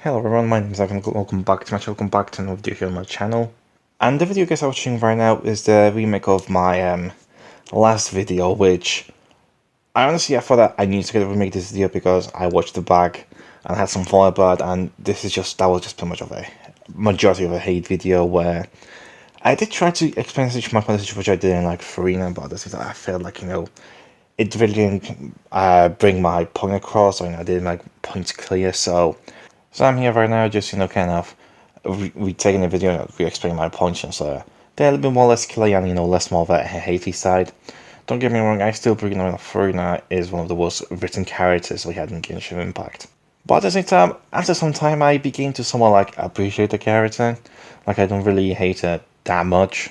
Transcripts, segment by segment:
Hello everyone, my name is Evan, welcome back to my channel, welcome back to another video here on my channel. And the video you guys are watching right now is the remake of my last video, which I honestly I thought that I needed to remake this video because I watched the back and had some fun about it, and that was just pretty much of a majority of a hate video where I did try to explain my position, which I did in like Furina, but this is I felt like, it really didn't bring my point across, or I didn't make points clear, so I'm here right now just, kind of retaking the video and re-explaining my points, and so they're a little bit more less clear and, less more of a hatey side. Don't get me wrong, I still believe that Furina is one of the worst written characters we had in Genshin Impact. But at the same time, after some time, I began to somewhat like appreciate the character. Like, I don't really hate her that much.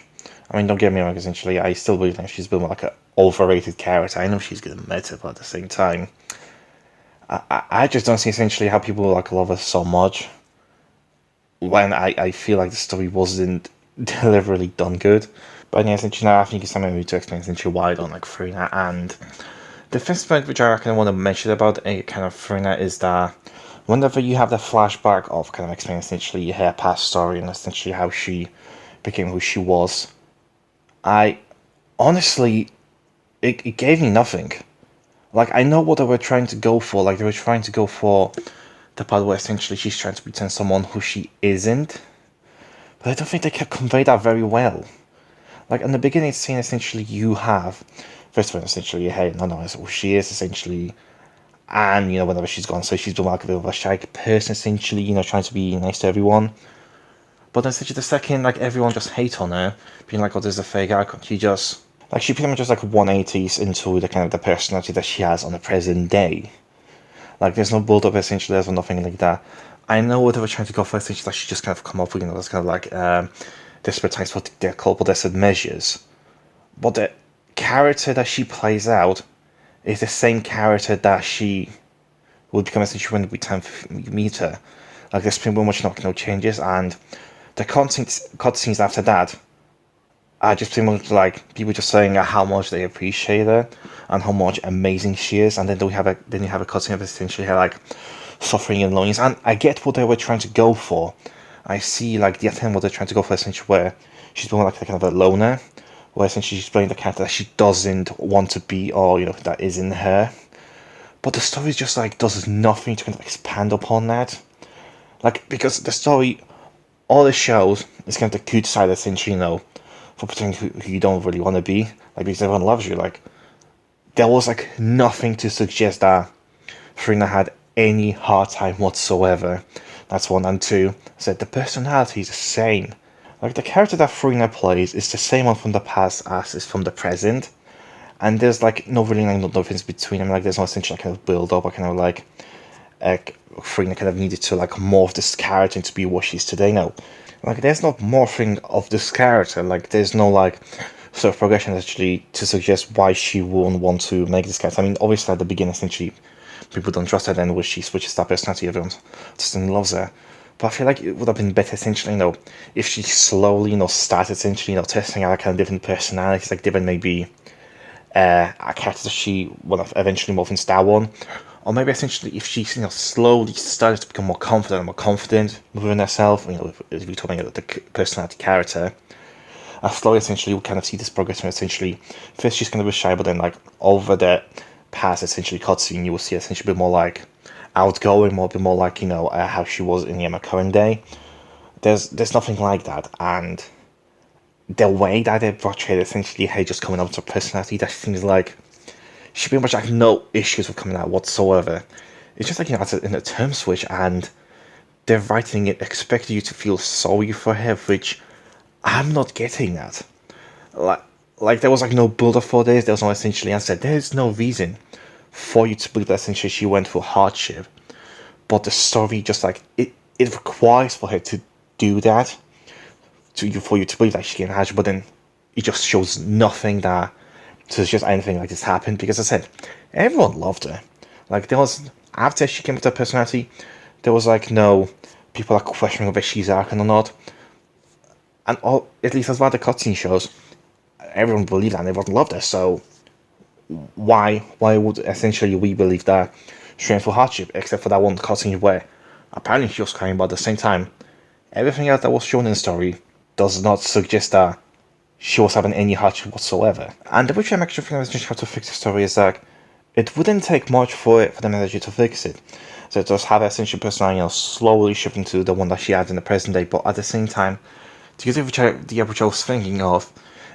I mean, don't get me wrong, essentially, I still believe that she's been like an overrated character. I know she's good at meta, but at the same time, I just don't see essentially how people like love her so much when I feel like the story wasn't deliberately done good. But yeah, essentially now I think it's time maybe to explain essentially why I don't like Furina. And the first point which I kind of want to mention about a kind of Furina is that whenever you have the flashback of kind of explaining essentially her past story and essentially how she became who she was, I honestly it gave me nothing. Like, I know what they were trying to go for. Like, they were trying to go for the part where essentially she's trying to pretend someone who she isn't. But I don't think they can convey that very well. Like, in the beginning scene, essentially, you have... First of all, essentially, hey, no, that's who she is, essentially. And, whenever she's gone, so she's been like a bit of a shy person, essentially, trying to be nice to everyone. But then, essentially, the second, like, everyone just hate on her, being like, oh, there's a fake icon. She pretty much just like 180s into the kind of the personality that she has on the present day. Like, there's no build up essentially, there's nothing like that. I know what they were trying to go for essentially, that she just kind of come up with, that's kind of like desperate times for their culpable desperate measures. But the character that she plays out is the same character that she will become essentially when we time you meet her. Like, there's pretty much no changes, and the cutscenes after that just pretty much like people just saying how much they appreciate her and how much amazing she is, and then you have a cutscene of essentially her like suffering and loneliness. And I get what they were trying to go for. I see like the attempt what they're trying to go for, essentially where she's more like a kind of a loner, where essentially she's playing the character that she doesn't want to be, or that is in her. But the story just like does nothing to kind of expand upon that. Like, because the story, all it shows is kind of the cute side, essentially, for pretending who you don't really want to be, like, because everyone loves you. Like, there was like nothing to suggest that Furina had any hard time whatsoever. That's one. And two, I said the personality is the same. Like, the character that Furina plays is the same one from the past as is from the present, and there's like no really no difference between them. Like, there's no essential kind of build up, or kind of like Furina kind of needed to like morph this character to be what she is today. No, like, there's no morphing of this character. Like, there's no like sort of progression actually to suggest why she wouldn't want to make this character. I mean, obviously at the beginning, essentially, people don't trust her. Then when she switches that personality, everyone just loves her. But I feel like it would have been better, essentially, if she slowly, started essentially, testing out kind of different personalities, like different maybe a character that she would have eventually morphed into that one. Or maybe essentially if she slowly started to become more confident within herself, if we're talking about the personality character, slowly essentially we kind of see this progression. Essentially, first she's kind of a shy, but then like over the past essentially cutscene, you will see essentially a bit more like outgoing, a bit more like how she was in the current day. There's nothing like that, and the way that they portrayed essentially her just coming up to personality, that seems like she pretty much had no issues with coming out whatsoever. It's just like, it's in a term switch, and they're writing it expecting you to feel sorry for her, which I'm not getting that. Like there was like no build up for this. There was no essentially answer. There's no reason for you to believe that essentially she went through hardship, but the story just like it requires for her to do that for you to believe that she can hardship, but then it just shows nothing that suggest anything like this happened. Because I said everyone loved her. Like, there was, after she came with her personality, there was like no people are questioning whether she's Archon or not, and all, at least as far as the cutscene shows, everyone believed that and everyone loved her. So why would essentially we believe that she went for hardship, except for that one cutscene where apparently she was crying, but at the same time, everything else that was shown in the story does not suggest that she was having any hardship whatsoever. And which I'm actually thinking how to fix the story is that it wouldn't take much for them actually to fix it. So just have her essentially personality, slowly shifting to the one that she had in the present day, but at the same time, to get the which I was thinking of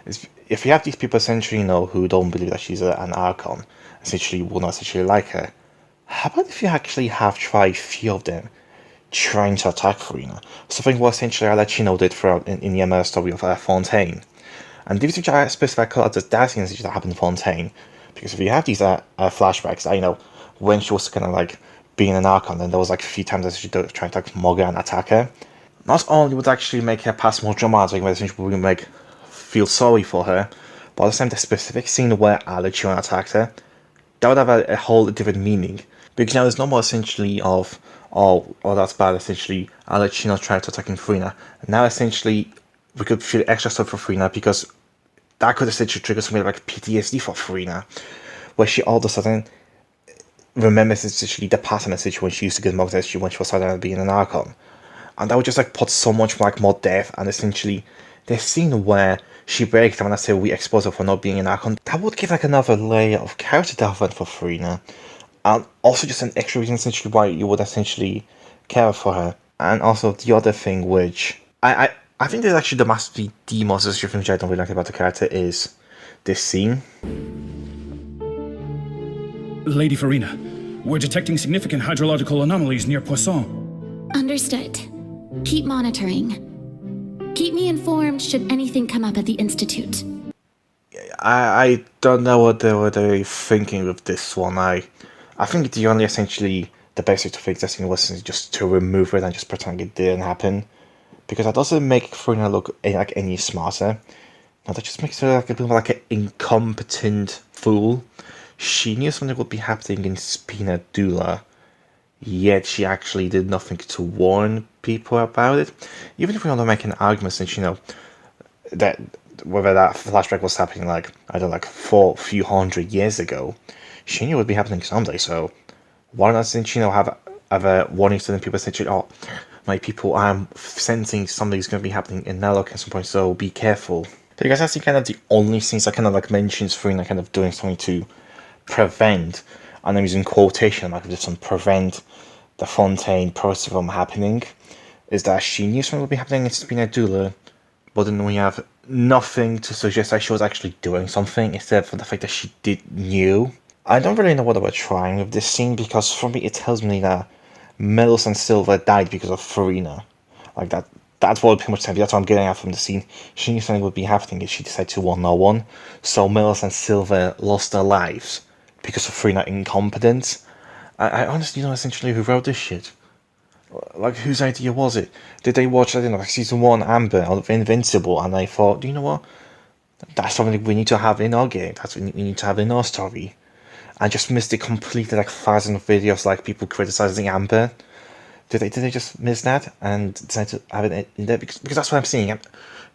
is if you have these people essentially, who don't believe that she's an Archon, essentially will not essentially like her. How about if you actually have tried few of them trying to attack Furina? Something what essentially I let you know did throughout in the ML story of Fontaine. And these which I specify call out as that incident that happened in Fontaine. Because if you have these flashbacks, I know when she was kind of like being an Archon, then there was like a few times that she tried to attack Morgan and attack her. Not only would actually make her pass more dramatic, but essentially would make feel sorry for her, but at the same time the specific scene where Alechion attacked her, that would have a whole different meaning. Because now there's no more essentially of, oh that's bad, essentially Alechion tried to attack Furina. And now essentially we could feel extra stuff for Furina because that could essentially trigger something like PTSD for Furina, where she all of a sudden remembers essentially the past message when she used to get mocked at when she was starting out being an Archon. And that would just like put so much like more depth, and essentially the scene where she breaks down and say we expose her for not being an Archon, that would give like another layer of character development for Furina. And also just an extra reason essentially why you would essentially care for her. And also the other thing which I think there's actually the most thing which I don't really like about the character is this scene. Lady Furina, we're detecting significant hydrological anomalies near Poisson. Understood. Keep monitoring. Keep me informed should anything come up at the Institute. I don't know what they're thinking with this one. I think the only essentially the best way to fix this thing was just to remove it and just pretend it didn't happen. Because that doesn't make Furina look like any smarter. No, that just makes her like a bit more like an incompetent fool. She knew something would be happening in Spina Dula, yet she actually did nothing to warn people about it. Even if we want to make an argument, since that whether that flashback was happening like I don't know, like a few hundred years ago, she knew it would be happening someday. So why not, since have a warning to the people essentially, oh, my people, I'm sensing something's going to be happening in Nalok at some point, so be careful. Because that's kind of the only things that kind of like mentions Furina kind of doing something to prevent, and I'm using quotation like this one, prevent the Fontaine process from happening, is that she knew something would be happening in Spina Dula, but then we have nothing to suggest that she was actually doing something, except for the fact that she knew. I don't really know what they were trying with this scene, because for me it tells me that Melos and Silver died because of Furina. Like that's what pretty much said. That's what I'm getting at from the scene. She knew something would be happening if she decided to warn no one. So Melos and Silver lost their lives because of Furina incompetence. I honestly don't know essentially who wrote this shit. Like, whose idea was it? Did they watch, I don't know, like season 1 Amber of Invincible, and they thought, do you know what? That's something we need to have in our game. That's what we need to have in our story. I just missed it completely, like 1,000 videos, like people criticizing Amber. Did they just miss that and decide to have it in there? Because that's what I'm seeing.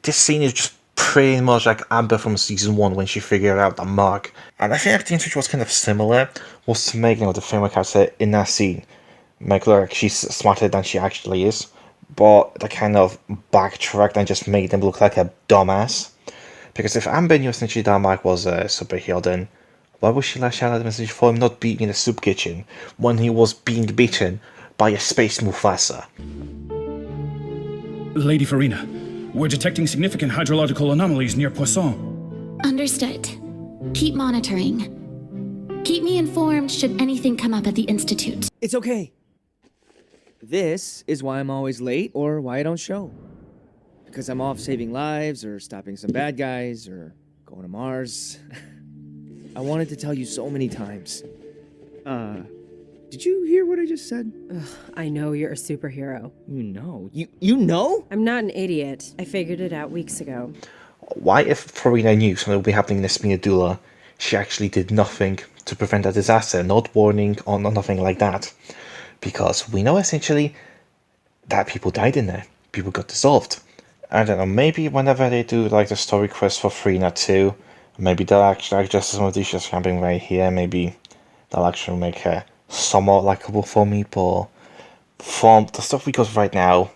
This scene is just pretty much like Amber from season 1 when she figured out the mark. And I think the which was kind of similar was to make the female character in that scene make her look like she's smarter than she actually is. But they kind of backtracked and just made them look like a dumbass. Because if Amber knew essentially that Mark was a superhero, then why would she lash out at the message for him not being in the soup kitchen when he was being beaten by a space Mufasa? Lady Furina, we're detecting significant hydrological anomalies near Poisson. Understood. Keep monitoring. Keep me informed should anything come up at the Institute. It's okay. This is why I'm always late or why I don't show. Because I'm off saving lives or stopping some bad guys or going to Mars. I wanted to tell you so many times. Did you hear what I just said? Ugh, I know you're a superhero. You know? You know? I'm not an idiot. I figured it out weeks ago. Why, if Furina knew something would be happening in the Spina Dula, she actually did nothing to prevent a disaster, not warning or nothing like that? Because we know essentially that people died in there. People got dissolved. I don't know, maybe whenever they do like the story quest for Furina 2, maybe they'll actually adjust some of these just happening right here. Maybe they'll actually make her somewhat likable for me, but from the stuff we got right now,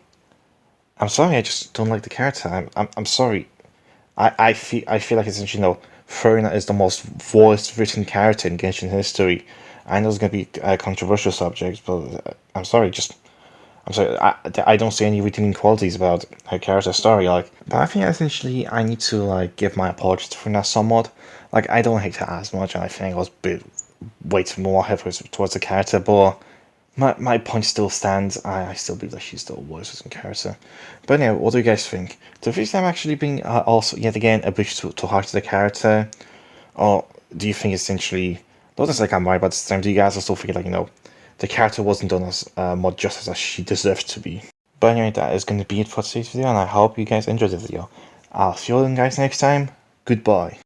I'm sorry, I just don't like the character. I'm sorry. I feel like essentially, Furina is the most worst written character in Genshin history. I know it's gonna be a controversial subject, but I'm sorry. I don't see any redeeming qualities about her character story. But I think essentially I need to give my apology to Furina somewhat. I don't hate her as much, and I think I was a bit way too more heavy towards the character, but. My point still stands. I still believe that she's the worst written character. But anyway, what do you guys think? Do you think I'm actually being also yet again a bit too hard to the character, or do you think essentially not necessarily I'm right, but at the time, do you guys also feel the character wasn't done as much justice as she deserved to be? But anyway, that is going to be it for today's video, and I hope you guys enjoyed the video. I'll see you all guys next time. Goodbye.